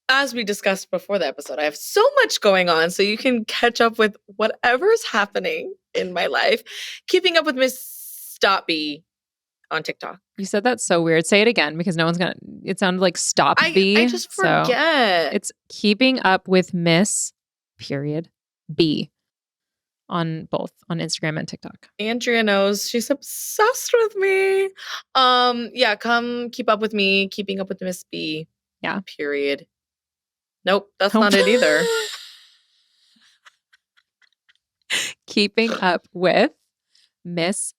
as we discussed before the episode, I have so much going on, so you can catch up with whatever's happening in my life. Keeping up with Miss B on TikTok. You said that so weird. Say it again because no one's gonna. It sounded like stop B. I just forget. So it's keeping up with Miss B on both on Instagram and TikTok. Andrea knows she's obsessed with me. Yeah, come keep up with me. Keeping up with Miss B. Yeah. Period. Nope, that's not it either. Keeping up with Miss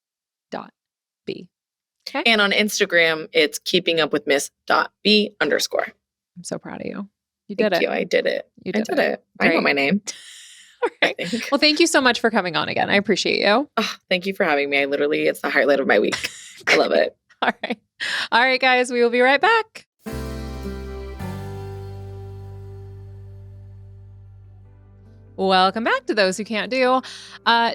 B. Okay. And on Instagram, it's keeping up with Miss.B_. I'm so proud of you. Thank you. I did it. You did it. I know my name. All right. Well, thank you so much for coming on again. I appreciate you. Oh, thank you for having me. It's the highlight of my week. I love it. All right, guys. We will be right back. Welcome back to Those Who Can't Do.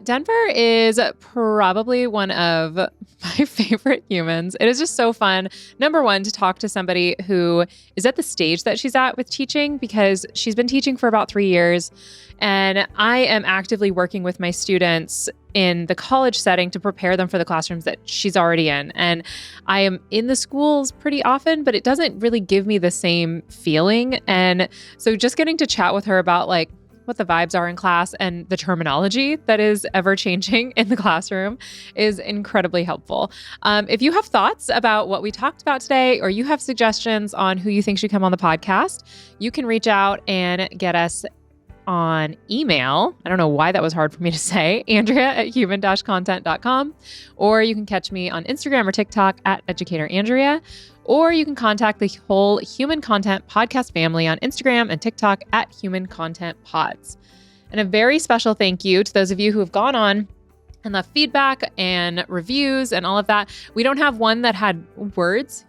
Denver is probably one of my favorite humans. It is just so fun, number one, to talk to somebody who is at the stage that she's at with teaching, because she's been teaching for about 3 years. And I am actively working with my students in the college setting to prepare them for the classrooms that she's already in. And I am in the schools pretty often, but it doesn't really give me the same feeling. And so just getting to chat with her about like what the vibes are in class and the terminology that is ever changing in the classroom is incredibly helpful. If you have thoughts about what we talked about today, or you have suggestions on who you think should come on the podcast, you can reach out and get us on email. I don't know why that was hard for me to say, Andrea@human-content.com, or you can catch me on Instagram or TikTok @educatorandrea, or you can contact the whole Human Content podcast family on Instagram and TikTok @humancontentpods. And a very special thank you to those of you who have gone on and left feedback and reviews and all of that. We don't have one that had words,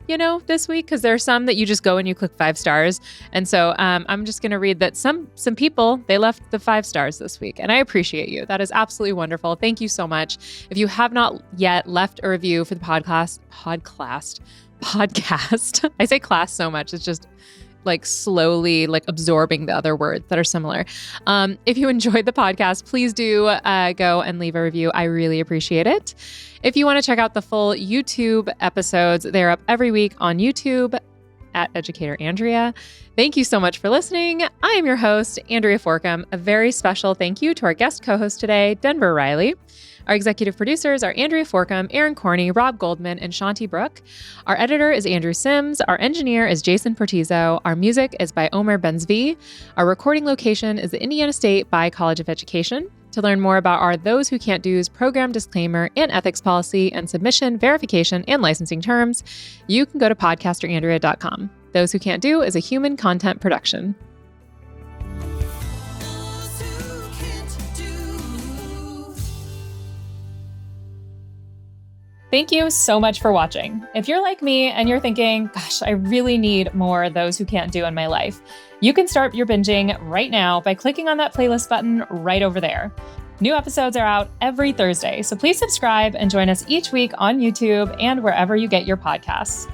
this week, because there are some that you just go and you click 5 stars. And so I'm just going to read that some people, they left the 5 stars this week. And I appreciate you. That is absolutely wonderful. Thank you so much. If you have not yet left a review for the podcast. I say class so much. It's just like slowly like absorbing the other words that are similar. If you enjoyed the podcast, please do go and leave a review. I really appreciate it. If you want to check out the full YouTube episodes, they're up every week on YouTube @Educator Andrea. Thank you so much for listening. I am your host, Andrea Forkham. A very special thank you to our guest co-host today, Denver Riley. Our executive producers are Andrea Forkham, Aaron Corney, Rob Goldman, and Shanti Brooke. Our editor is Andrew Sims. Our engineer is Jason Portizo. Our music is by Omer Benzvi. Our recording location is the Indiana State by College of Education. To learn more about our Those Who Can't Do's program disclaimer and ethics policy and submission, verification, and licensing terms, you can go to podcasterandrea.com. Those Who Can't Do is a human content production. Thank you so much for watching. If you're like me and you're thinking, gosh, I really need more of those who can't do in my life, you can start your binging right now by clicking on that playlist button right over there. New episodes are out every Thursday, so please subscribe and join us each week on YouTube and wherever you get your podcasts.